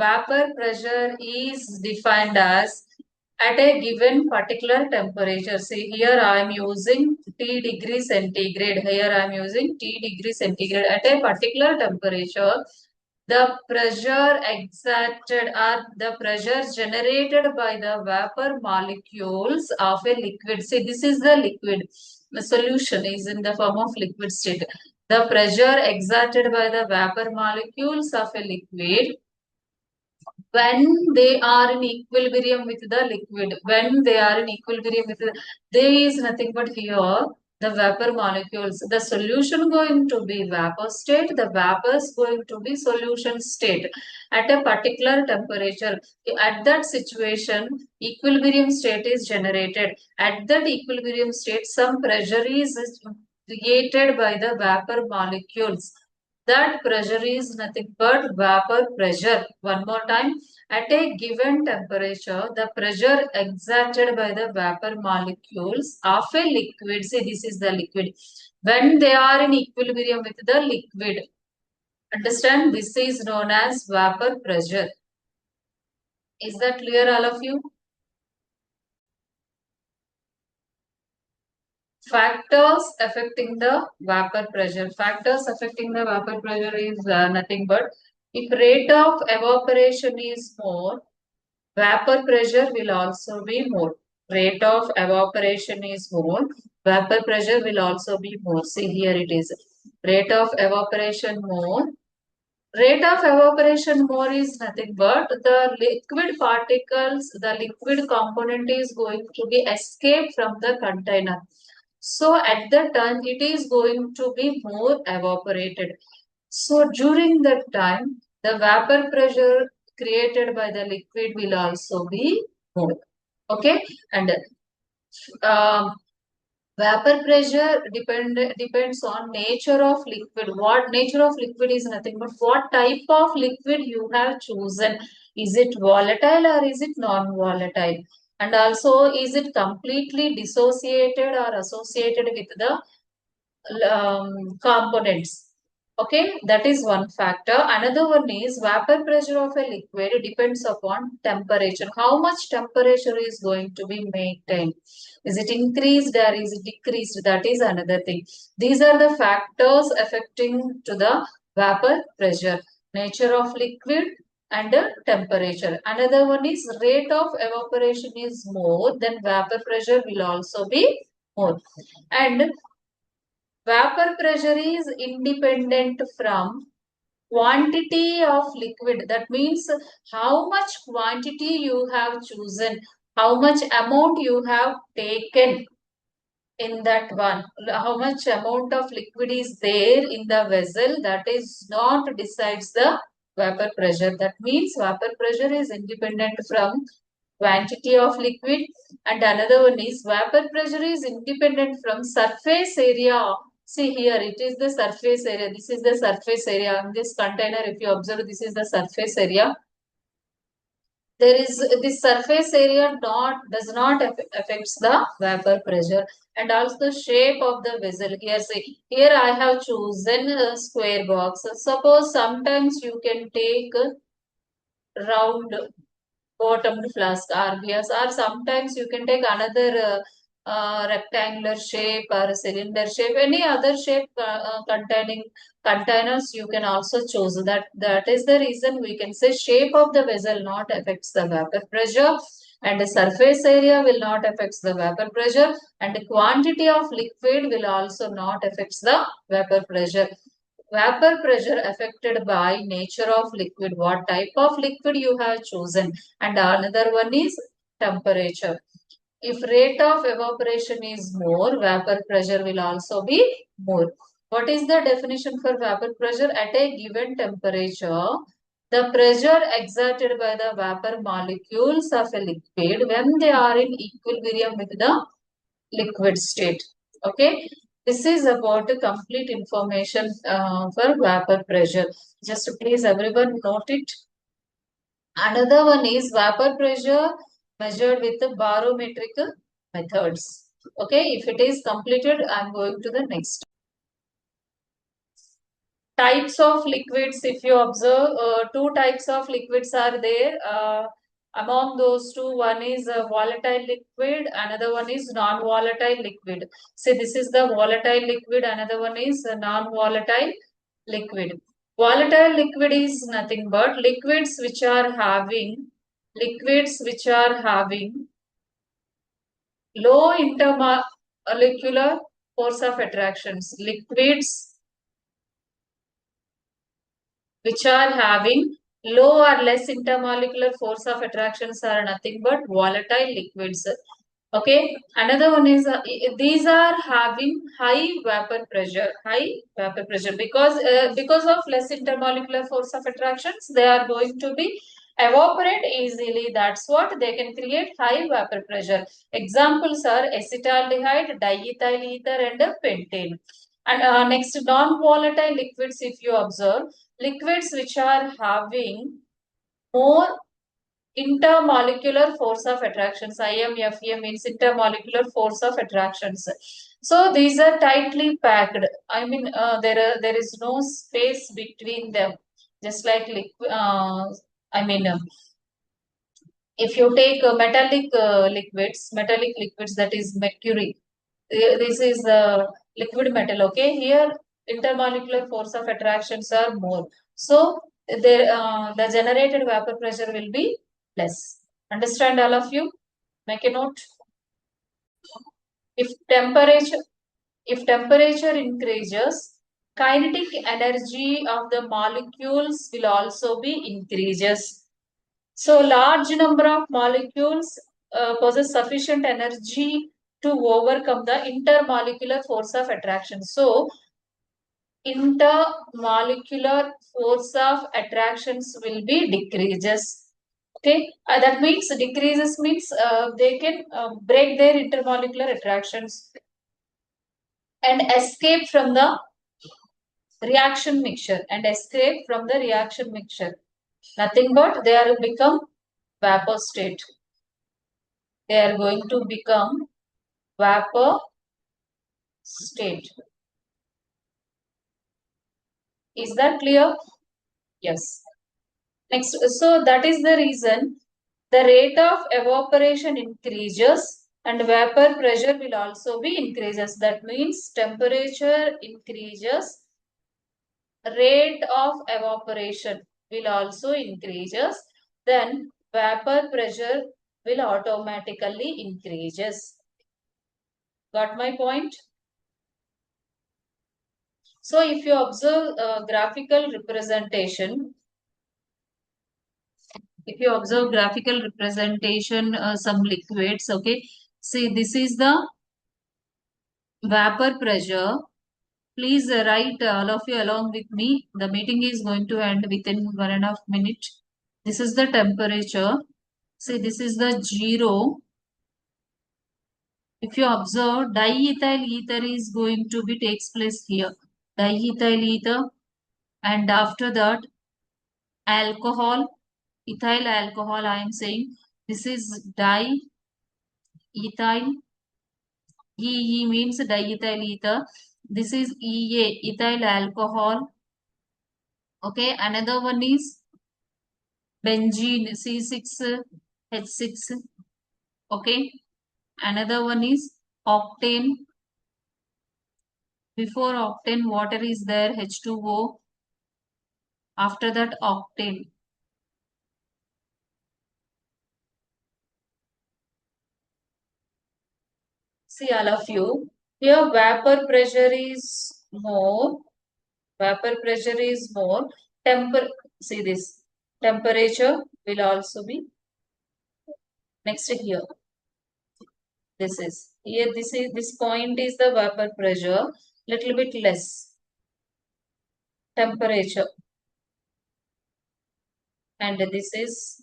Vapor pressure is defined as at a given particular temperature. See, here I am using T degree centigrade. Here I am using T degree centigrade. At a particular temperature, the pressure exerted or the pressure generated by the vapor molecules of a liquid. See, this is the liquid. The solution is in the form of liquid state. The pressure exerted by the vapor molecules of a liquid when they are in equilibrium with the liquid, when they are in equilibrium with the, there is nothing but here the vapor molecules. The solution going to be vapor state, the vapor is going to be solution state at a particular temperature. At that situation, equilibrium state is generated. At that equilibrium state, some pressure is created by the vapor molecules. That pressure is nothing but vapor pressure. One more time, at a given temperature, the pressure exerted by the vapor molecules of a liquid, say this is the liquid, when they are in equilibrium with the liquid. Understand? This is known as vapor pressure. Is that clear, all of you? Factors affecting the vapor pressure. Factors affecting the vapor pressure is nothing but if rate of evaporation is more, vapor pressure will also be more. Rate of evaporation is more, vapor pressure will also be more. See here it is. Rate of evaporation more. Rate of evaporation more is nothing but the liquid particles, the liquid component is going to be escaped from the container. So at that time, it is going to be more evaporated. So during that time, the vapor pressure created by the liquid will also be more. Okay, and um, vapor pressure depends on nature of liquid. What nature of liquid is nothing but what type of liquid you have chosen. Is it volatile or is it non-volatile? And also, is it completely dissociated or associated with the components? Okay, that is one factor. Another one is vapor pressure of a liquid depends upon temperature. How much temperature is going to be maintained? Is it increased or is it decreased? That is another thing. These are the factors affecting to the vapor pressure. Nature of liquid and temperature. Another one is rate of evaporation is more, then vapor pressure will also be more. And vapor pressure is independent from quantity of liquid. That means how much quantity you have chosen, how much amount you have taken in that one, how much amount of liquid is there in the vessel, that is not decides the vapor pressure. That means vapor pressure is independent from quantity of liquid, and another one is vapor pressure is independent from surface area. See here, it is the surface area. This is the surface area. In this container, if you observe, this is the surface area. There is this surface area does not affects the vapor pressure, and also shape of the vessel. Here, say here I have chosen a square box. Suppose sometimes you can take a round bottomed flask RBS, or sometimes you can take another rectangular shape or cylinder shape, any other shape containing containers you can also choose. That is the reason we can say shape of the vessel not affects the vapor pressure, and the surface area will not affects the vapor pressure, and the quantity of liquid will also not affects the vapor pressure. Vapor pressure affected by nature of liquid, what type of liquid you have chosen, and another one is temperature. If rate of evaporation is more, vapor pressure will also be more. What is the definition for vapor pressure? At a given temperature, the pressure exerted by the vapor molecules of a liquid when they are in equilibrium with the liquid state. Okay, this is about the complete information for vapor pressure. Just please everyone note it. Another one is vapor pressure measured with the barometric methods. Okay, if it is completed, I am going to the next. Types of liquids, if you observe, two types of liquids are there. Among those two, one is a volatile liquid, another one is non-volatile liquid. See, this is the volatile liquid, another one is a non-volatile liquid. Volatile liquid is nothing but liquids which are having low intermolecular force of attractions. Liquids which are having low or less intermolecular force of attractions are nothing but volatile liquids. Okay, another one is these are having high vapor pressure because of less intermolecular force of attractions, they are going to be evaporate easily. That's what they can create high vapor pressure. Examples are acetaldehyde, diethyl ether, and pentane. And next, non-volatile liquids, if you observe, liquids which are having more intermolecular force of attractions. IMFA means intermolecular force of attractions. So these are tightly packed. I mean, there is no space between them. Just like liquid, I mean, if you take metallic liquids, that is mercury. This is the liquid metal. Okay, here intermolecular force of attractions are more. So the generated vapor pressure will be less. Understand, all of you? Make a note. If temperature if temperature increases, kinetic energy of the molecules will also be increases. So large number of molecules possess sufficient energy to overcome the intermolecular force of attraction. So intermolecular force of attractions will be decreases. Okay, that means decreases means they can break their intermolecular attractions and escape from the reaction mixture Nothing but they are become vapor state. They are going to become vapor state. Is that clear? Yes. Next, so that is the reason the rate of evaporation increases and vapor pressure will also be increases. That means temperature increases, rate of evaporation will also increases, then vapor pressure will automatically increases. Got my point? So if you observe graphical representation, some liquids, okay, see this is the vapor pressure. Please write all of you along with me. The meeting is going to end within 1.5 minutes. This is the temperature. See, this is the 0. If you observe, diethyl ether is going to be takes place here. Diethyl ether, and after that, alcohol, ethyl alcohol. I am saying this is diethyl. E means diethyl ether. This is EA, ethyl alcohol. Okay, another one is benzene, C6H6. Okay, another one is octane. Before octane, water is there, H2O. After that, octane. See, all of you, here vapor pressure is more. Vapor pressure is more. See this. Temperature will also be next here. This point is the vapor pressure, little bit less temperature, and this is